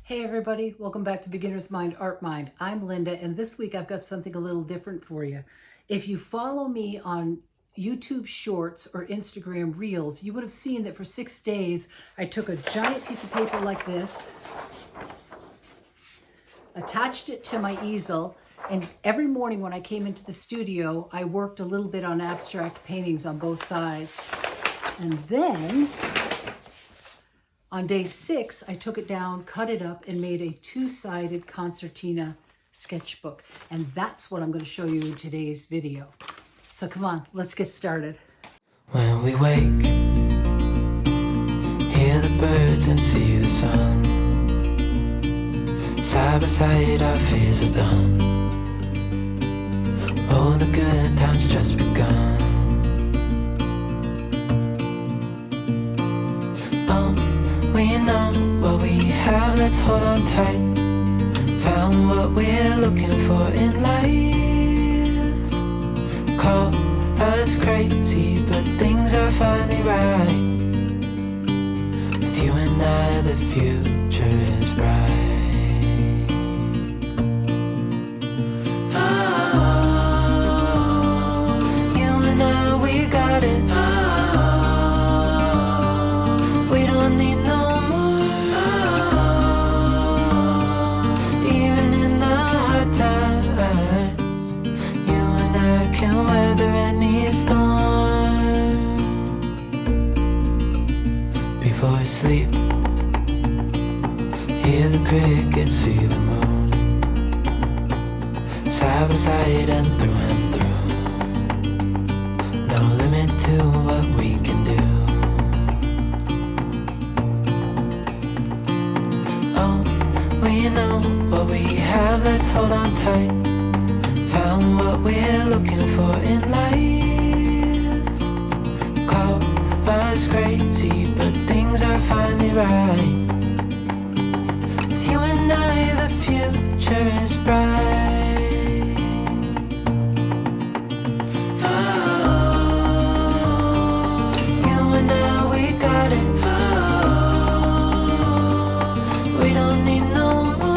Hey everybody, welcome back to Beginner's Mind, Art Mind. I'm Linda, and this week I've got something a little different for you. If you follow me on YouTube Shorts or Instagram Reels, you would have seen that for 6 days I took a giant piece of paper like this, attached it to my easel, and every morning when I came into the studio, I worked a little bit on abstract paintings on both sides. And then on day 6, I took it down, cut it up, and made a two-sided concertina sketchbook. And that's what I'm going to show you in today's video. So come on, let's get started. When we wake, hear the birds and see the sun. Side by side our fears are done. Oh, the good times just begun. We know what we have, let's hold on tight. Found what we're looking for in life. Call us crazy, but things are finally right. With you and I, the future is bright. Oh, you and I, we got it. We don't need no can weather any storm. Before I sleep, hear the crickets, see the moon. Side by side and through. No limit to what we can do. Oh, we know what we have, let's hold on tight. Found what we're looking for in life. Call us crazy, but things are finally right. With you and I, the future is bright. Oh, you and I, we got it. Oh, we don't need no more.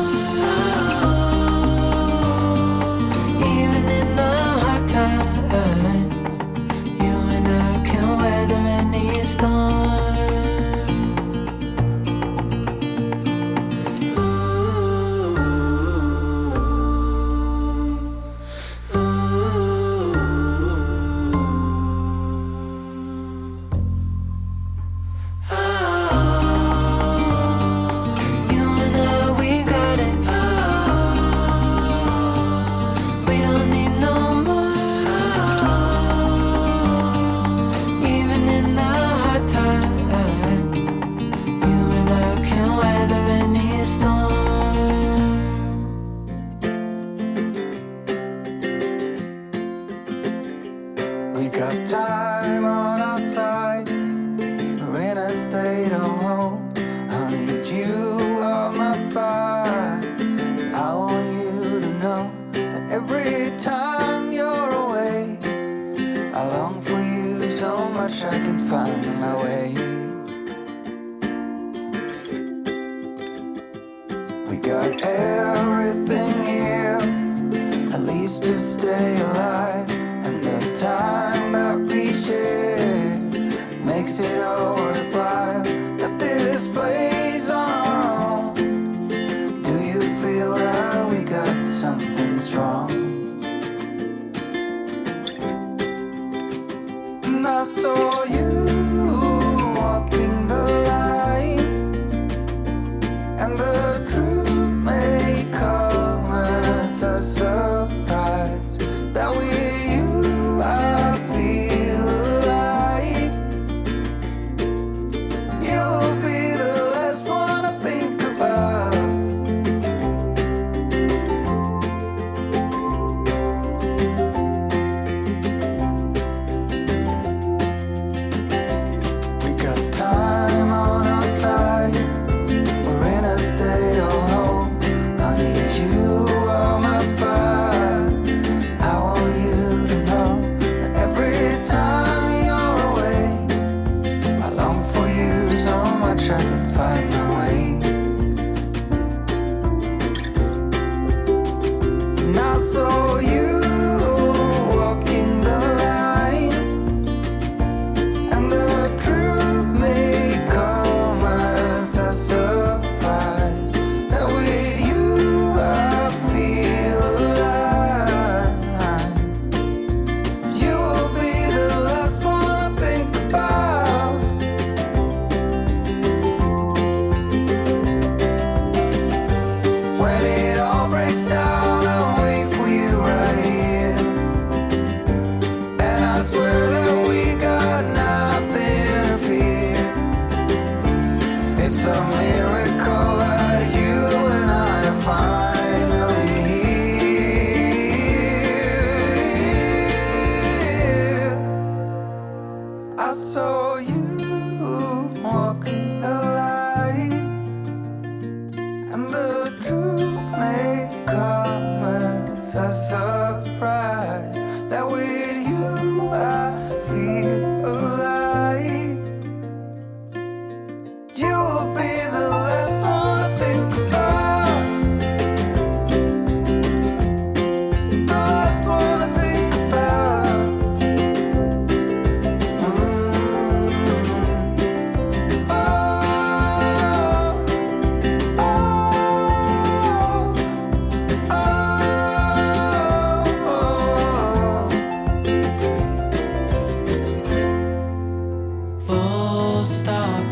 Time on our side, we're in a state of hope. I need you on my fire. I want you to know that every time you're away, I long for you so much I can find my way. We got everything here, at least to stay alive, and the time that we share makes it all worthwhile. Got this place on our own. Do you feel that we got something strong? And I saw you walking the line, and the truth may come as a surprise that with you I feel alive. a miracle that you and I are finally here. I saw you walking the light, and the truth may come as a surprise that with you I feel alive. You will be the last one to think about, the last one to think about. Full stop.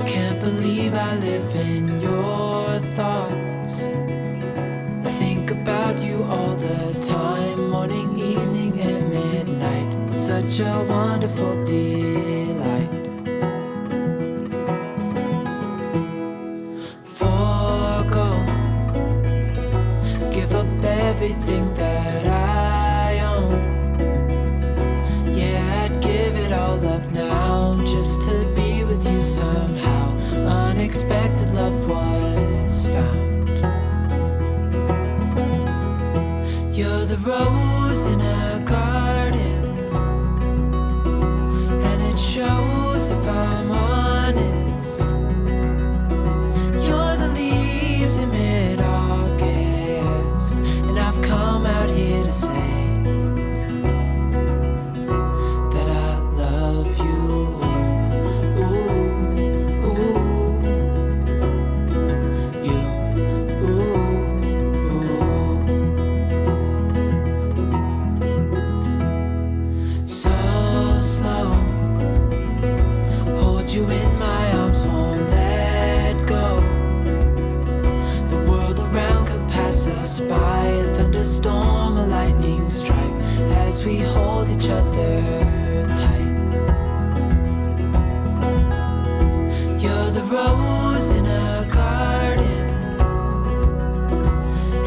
Can't believe I live in your thoughts. I think about you all the time, morning, evening, and midnight. Such a wonderful delight. Forgo, give up everything that I own. Yeah, I'd give it all up now just to be with you somehow. Unexpected love was found. You're the rose in a garden, and it shows if I'm honest. You're the leaves in mid-August, and I've come out here to say that I love you. Ooh, ooh, you, ooh, ooh. So slow, hold you in my arms, won't let go. The world around could pass us by, a thunderstorm, a lightning strike, as we hold each other tight. You're the rose in a garden,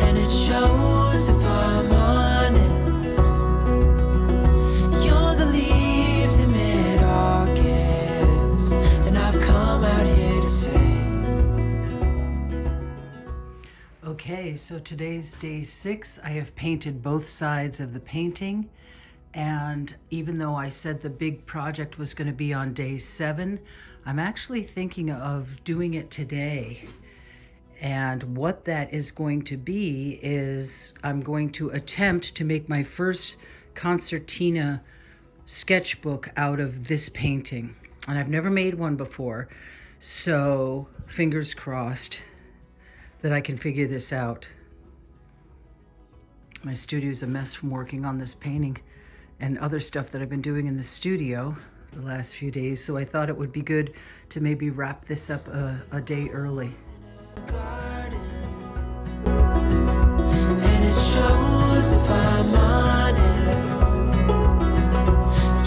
and it shows if I'm honest. You're the leaves in mid-August, and I've come out here to say. Okay, so today's day 6. I have painted both sides of the painting, and even though I said the big project was going to be on day 7, I'm actually thinking of doing it today. And what that is going to be is I'm going to attempt to make my first concertina sketchbook out of this painting. And I've never made one before, so fingers crossed that I can figure this out. My studio is a mess from working on this painting and other stuff that I've been doing in the studio the last few days, so I thought it would be good to maybe wrap this up a day early. And it shows if I'm honest.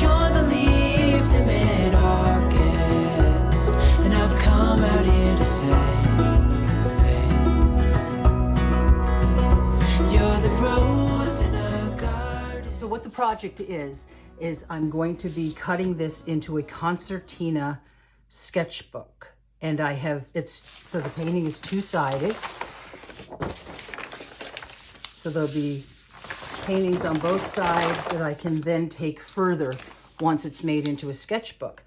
You're the leaves in mid-August, and I've come out here to say, you're the rose in a garden. So what the project is I'm going to be cutting this into a concertina sketchbook. And so the painting is two-sided. So there'll be paintings on both sides that I can then take further once it's made into a sketchbook.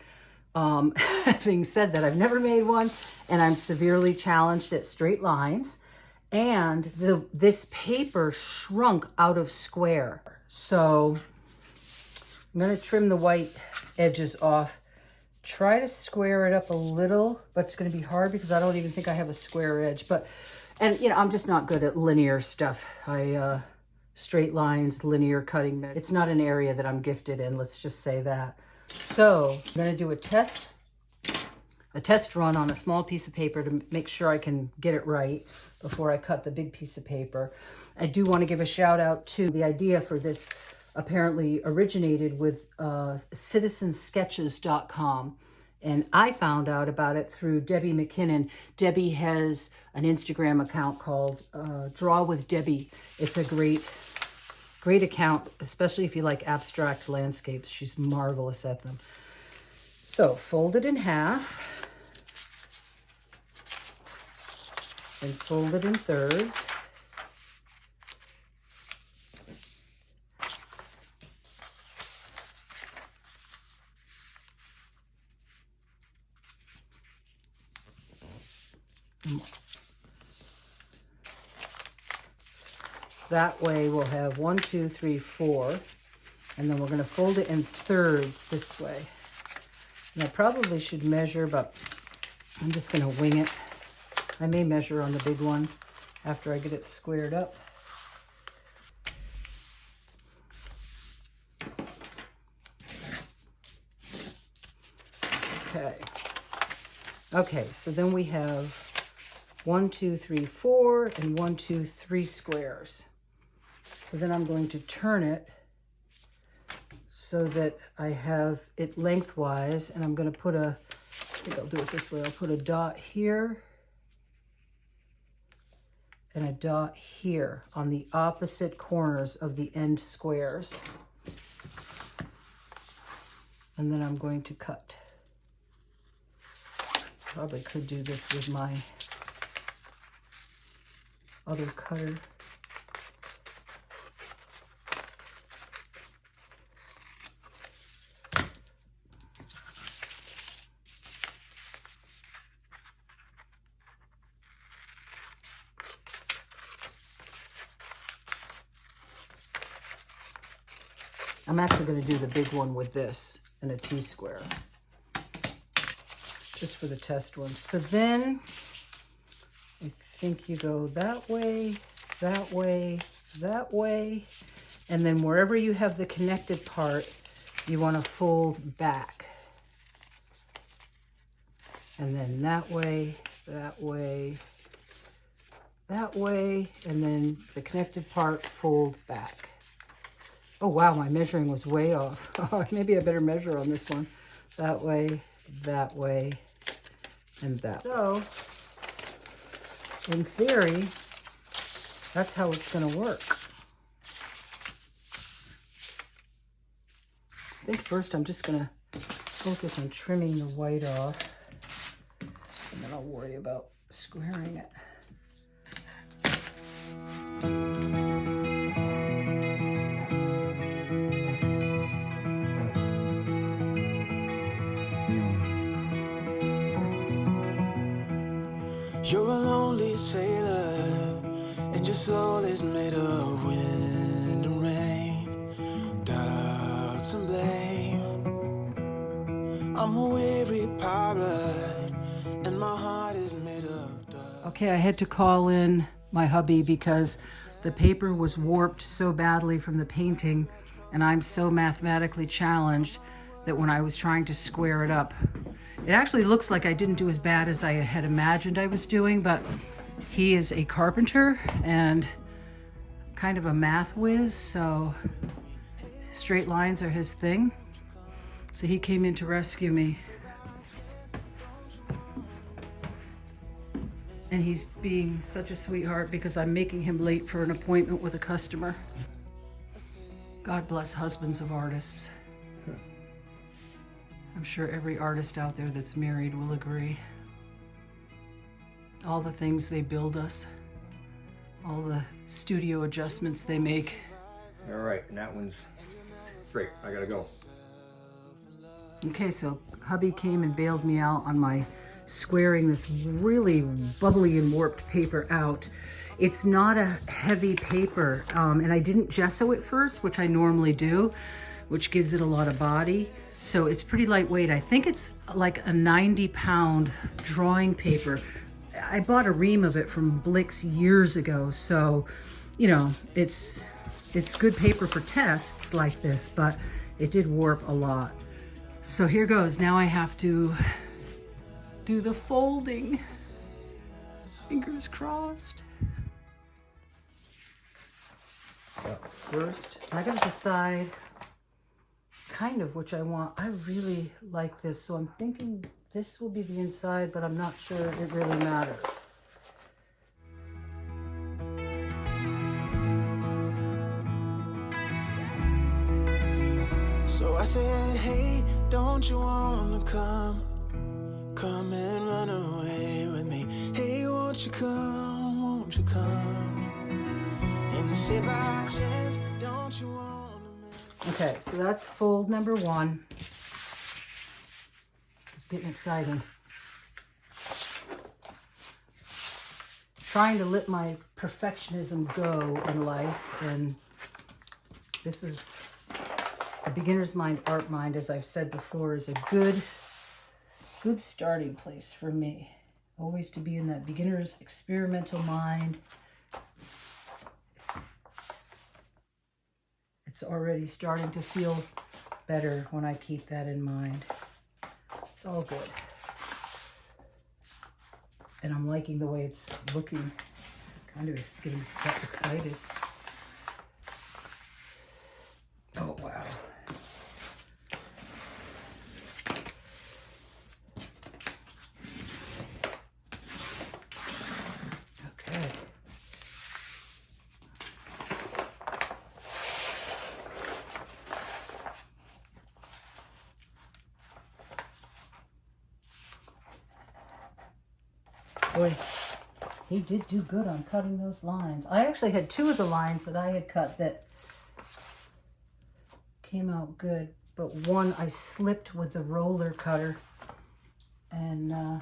Having said that, I've never made one, and I'm severely challenged at straight lines. And this paper shrunk out of square. So I'm going to trim the white edges off, try to square it up a little, but it's going to be hard because I don't even think I have a square edge. And you know, I'm just not good at linear stuff. Straight lines, linear cutting. It's not an area that I'm gifted in, let's just say that. So I'm going to do a test run on a small piece of paper to make sure I can get it right before I cut the big piece of paper. I do want to give a shout out to the idea for this. Apparently originated with citizensketches.com, And I found out about it through Debbie McKinnon. Debbie has an Instagram account called Draw with Debbie. It's a great account, especially if you like abstract landscapes. She's marvelous at them. So fold it in half and fold it in thirds. That way we'll have 1, 2, 3, 4, and then we're going to fold it in thirds this way. And I probably should measure, but I'm just going to wing it. I may measure on the big one after I get it squared up. Okay, so then we have 1, 2, 3, 4, and 1, 2, 3 squares. So then I'm going to turn it so that I have it lengthwise, and I'm going to put I think I'll do it this way. I'll put a dot here and a dot here on the opposite corners of the end squares. And then I'm going to cut. Probably could do this with my other cutter. I'm actually going to do the big one with this and a T-square, just for the test one. So then I think you go that way, that way, that way, and then wherever you have the connected part, you want to fold back. And then that way, that way, that way, and then the connected part, fold back. Oh wow, my measuring was way off. Maybe I better measure on this one. That way, and that. So, in theory, that's how it's going to work. I think first I'm just going to focus on trimming the white off, and then I'll worry about squaring it. You're a lonely sailor, and your soul is made of wind and rain, doubts and blame. I'm a weary pirate, and my heart is made of dust. Okay, I had to call in my hubby because the paper was warped so badly from the painting, and I'm so mathematically challenged that when I was trying to square it up, it actually looks like I didn't do as bad as I had imagined I was doing, but he is a carpenter and kind of a math whiz, so straight lines are his thing. So he came in to rescue me. And he's being such a sweetheart because I'm making him late for an appointment with a customer. God bless husbands of artists. I'm sure every artist out there that's married will agree. All the things they build us, all the studio adjustments they make. All right, and that one's great. I gotta go. Okay, so hubby came and bailed me out on my squaring this really bubbly and warped paper out. It's not a heavy paper, and I didn't gesso it first, which I normally do, which gives it a lot of body. So it's pretty lightweight. I think it's like a 90-pound drawing paper. I bought a ream of it from Blick's years ago, so you know, it's good paper for tests like this, but it did warp a lot. So here goes. Now I have to do the folding. Fingers crossed. So first, I gotta decide kind of which I want. I really like this, so I'm thinking this will be the inside, but I'm not sure it really matters. So I said, hey, don't you wanna come and run away with me? Hey, won't you come, and say by chance, don't you wanna make... Okay, so that's fold number 1. It's getting exciting. Trying to let my perfectionism go in life, and this is a beginner's mind, art mind, as I've said before, is a good starting place for me. Always to be in that beginner's experimental mind. It's already starting to feel better when I keep that in mind. It's all good. And I'm liking the way it's looking. Kind of getting excited. Oh, wow. Okay. Boy, he did do good on cutting those lines. I actually had 2 of the lines that I had cut that came out good, but one I slipped with the roller cutter and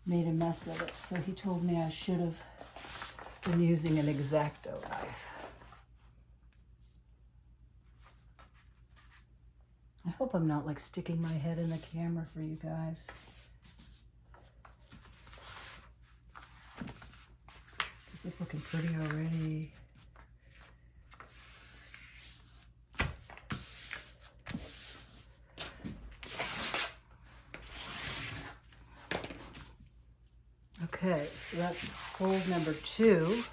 made a mess of it. So he told me I should have been using an X-Acto knife. I hope I'm not like sticking my head in the camera for you guys. This is looking pretty already. Okay, so that's fold number 2.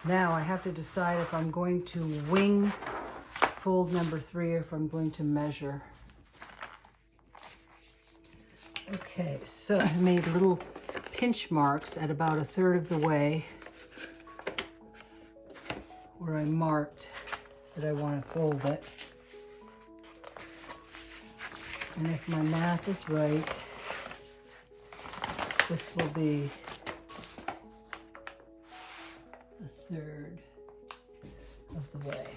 Now I have to decide if I'm going to wing fold number 3 or if I'm going to measure. Okay, so I made little pinch marks at about 1/3 of the way where I marked that I want to fold it. And if my math is right, this will be 1/3 of the way.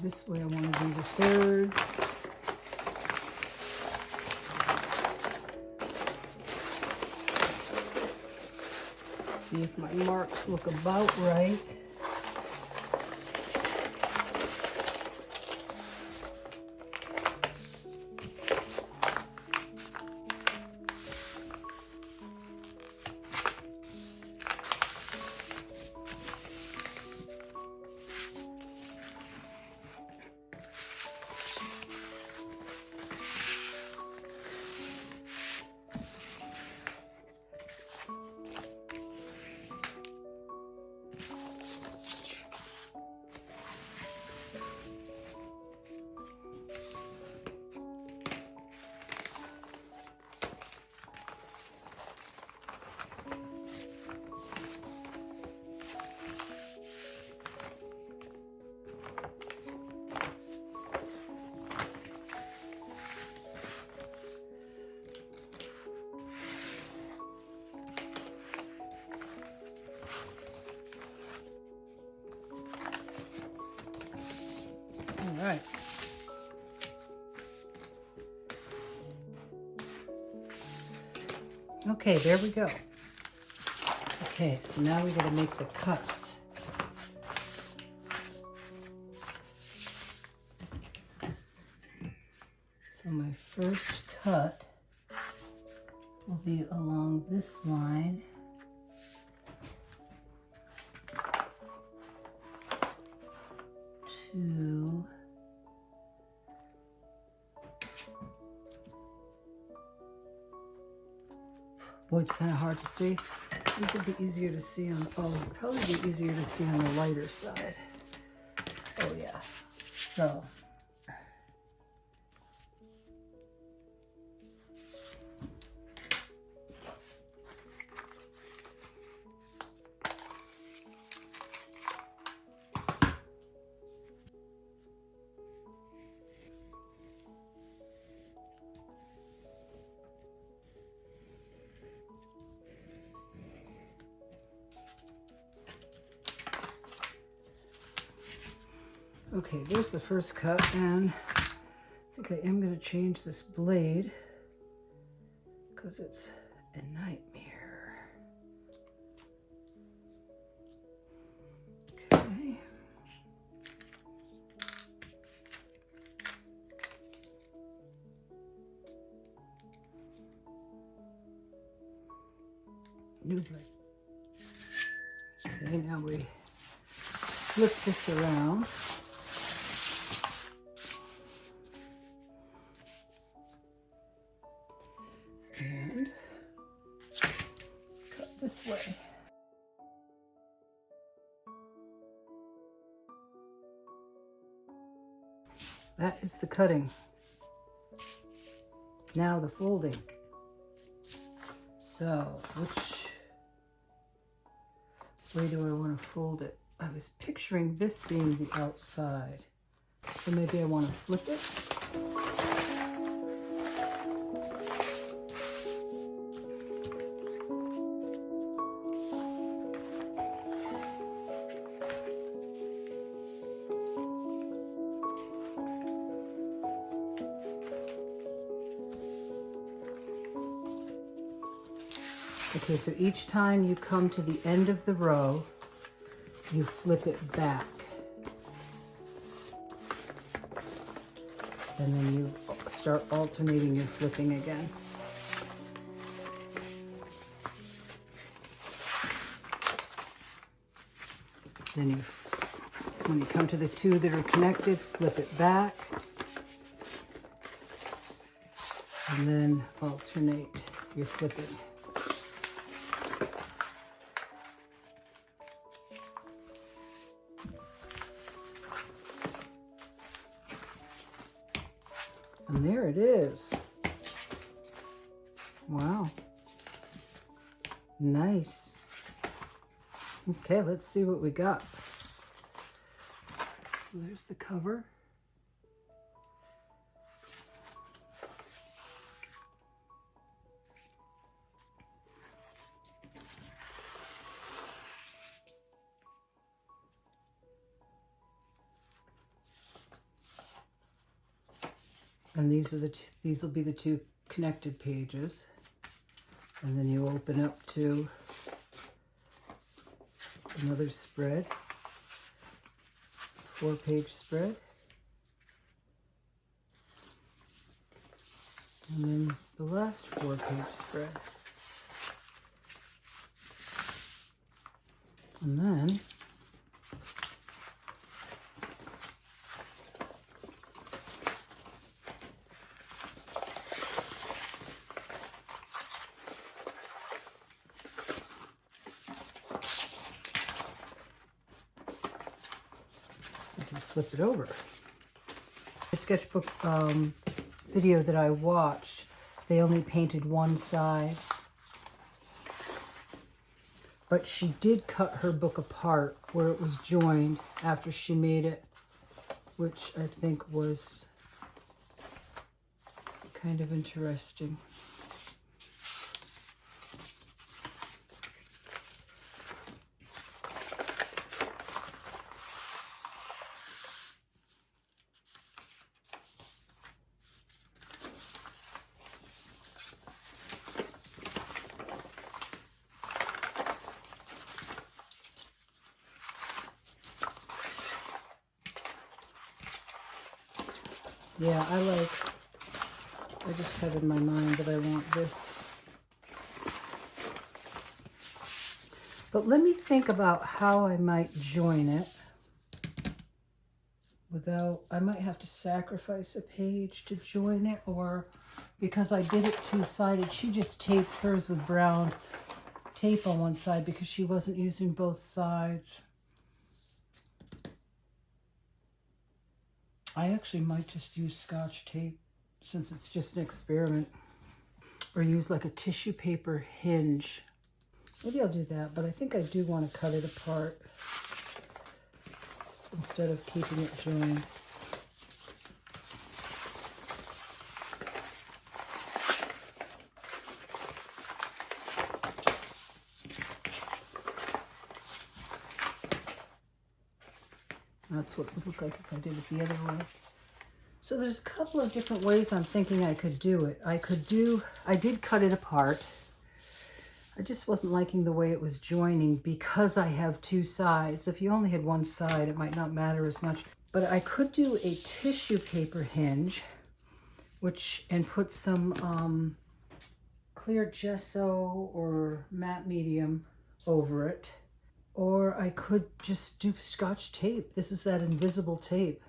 This way I want to do the thirds. See if my marks look about right. All right. Okay, there we go. Okay, so now we got to make the cuts. So my first cut will be along this line. To Boy, it's kind of hard to see. It would be easier to see on, probably be easier to see on the lighter side. Oh yeah. So. Okay, there's the first cut, and I think I am going to change this blade because it's a nightmare. Okay. New blade. Okay, now we flip this around. And cut this way. That is the cutting. Now the folding. So, which way do I want to fold it? I was picturing this being the outside. So maybe I want to flip it. Okay, so each time you come to the end of the row, you flip it back. And then you start alternating your flipping again. Then you, when you come to the two that are connected, flip it back. And then alternate your flipping. And there it is. Wow. Nice. Okay, let's see what we got. There's the cover. And these will be the two connected pages. And then you open up to another spread, 4-page spread. And then the last 4-page spread. And then flip it over. The sketchbook video that I watched, they only painted one side. But she did cut her book apart where it was joined after she made it, which I think was kind of interesting. Yeah, I just have in my mind that I want this. But let me think about how I might join it without, I might have to sacrifice a page to join it, or because I did it two-sided, she just taped hers with brown tape on one side because she wasn't using both sides. I actually might just use Scotch tape since it's just an experiment, or use like a tissue paper hinge. Maybe I'll do that, but I think I do want to cut it apart instead of keeping it joined. That's what it would look like if I did it the other way. So there's a couple of different ways I'm thinking I could do it. I did cut it apart. I just wasn't liking the way it was joining because I have two sides. If you only had one side, it might not matter as much. But I could do a tissue paper hinge, and put some clear gesso or matte medium over it. Or I could just do Scotch tape. This is that invisible tape.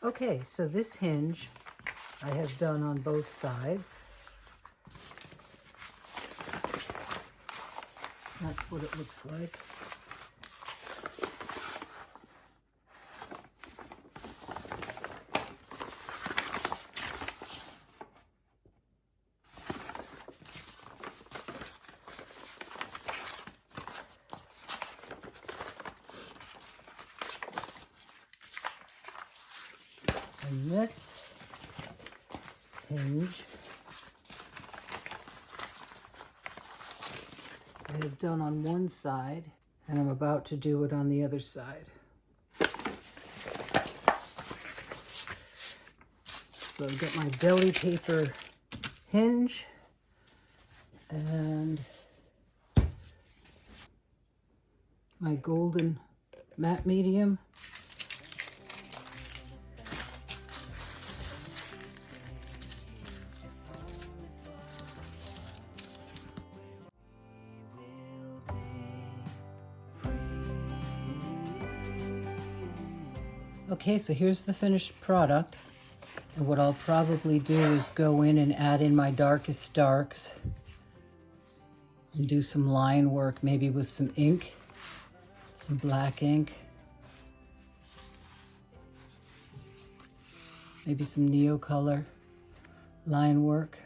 Okay, so this hinge I have done on both sides. That's what it looks like. And this hinge I have done on one side, and I'm about to do it on the other side. So I've got my Deli paper hinge and my golden matte medium. Okay, so here's the finished product. And what I'll probably do is go in and add in my darkest darks and do some line work, maybe with some ink, some black ink, maybe some Neocolor line work.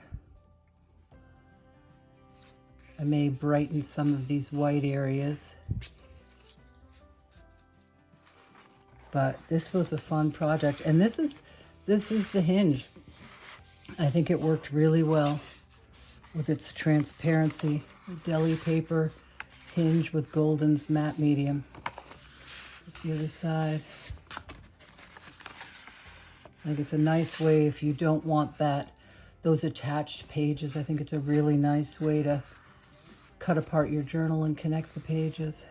I may brighten some of these white areas. But this was a fun project, and this is the hinge. I think it worked really well with its transparency. Deli paper hinge with Golden's matte medium. Here's the other side. I think it's a nice way if you don't want those attached pages. I think it's a really nice way to cut apart your journal and connect the pages.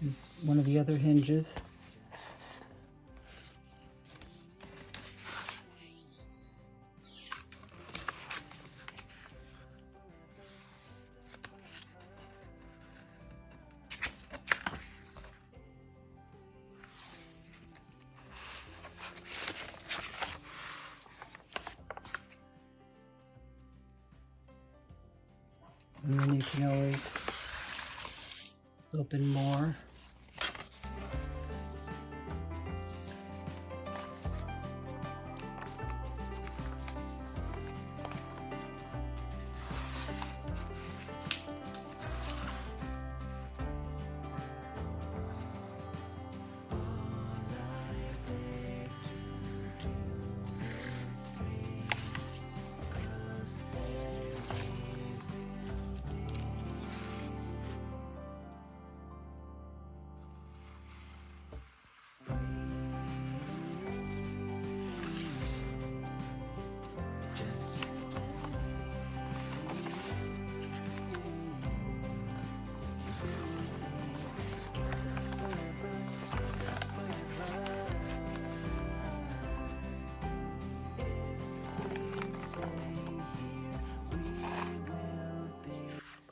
Here's one of the other hinges. And then you can always open more.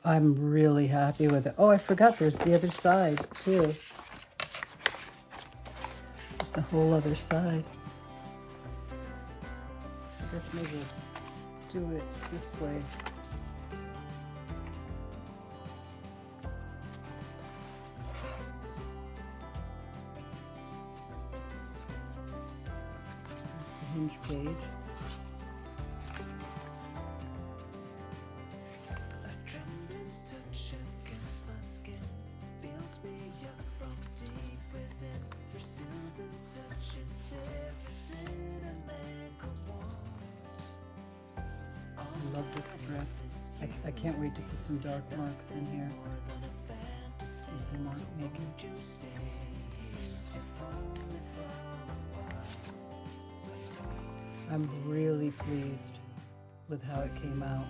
I'm really happy with it. Oh, I forgot there's the other side too. There's the whole other side. I guess maybe we'll do it this way. There's the hinge page. I love this strip. I can't wait to put some dark marks in here. Do some mark making. I'm really pleased with how it came out.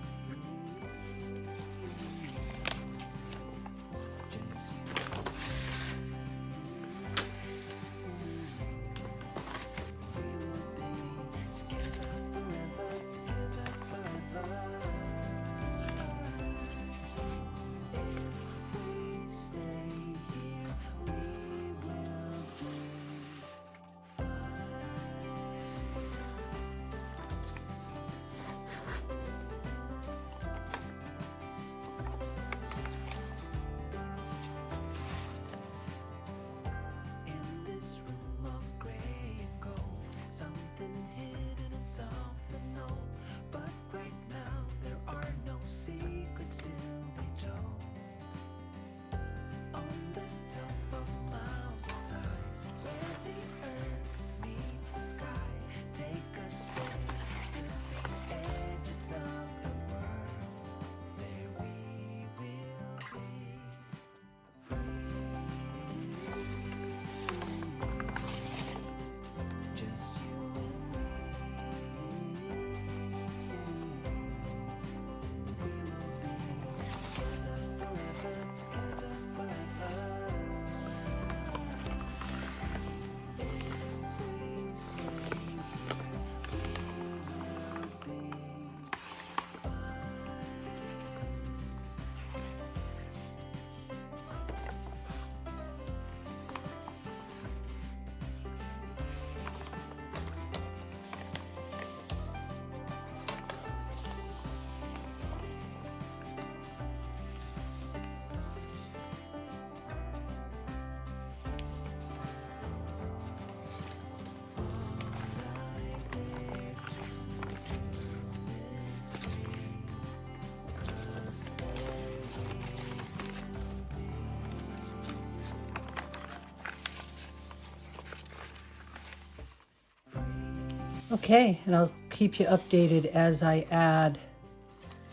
Okay, and I'll keep you updated as I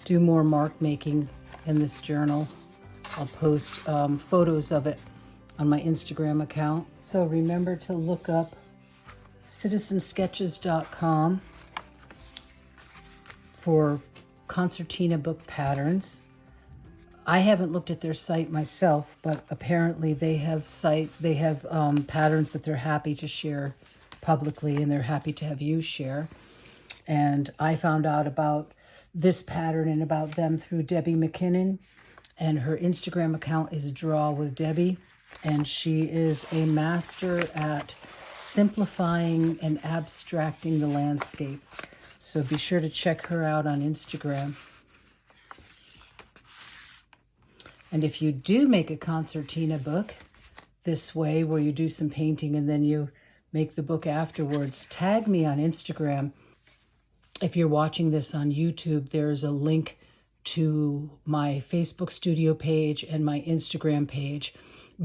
do more mark making in this journal. I'll post photos of it on my Instagram account. So remember to look up citizensketches.com for concertina book patterns. I haven't looked at their site myself, but apparently they have patterns that they're happy to share publicly, and they're happy to have you share. And I found out about this pattern and about them through Debbie McKinnon, and her Instagram account is Draw with Debbie, and she is a master at simplifying and abstracting the landscape. So be sure to check her out on Instagram. And if you do make a concertina book this way, where you do some painting and then you make the book afterwards, tag me on Instagram. If you're watching this on YouTube, there's a link to my Facebook studio page and my Instagram page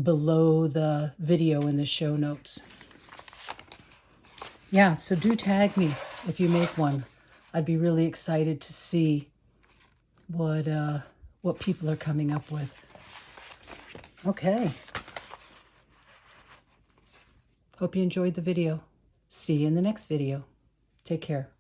below the video in the show notes. Yeah, so do tag me if you make one. I'd be really excited to see what people are coming up with. Okay. Hope you enjoyed the video. See you in the next video. Take care.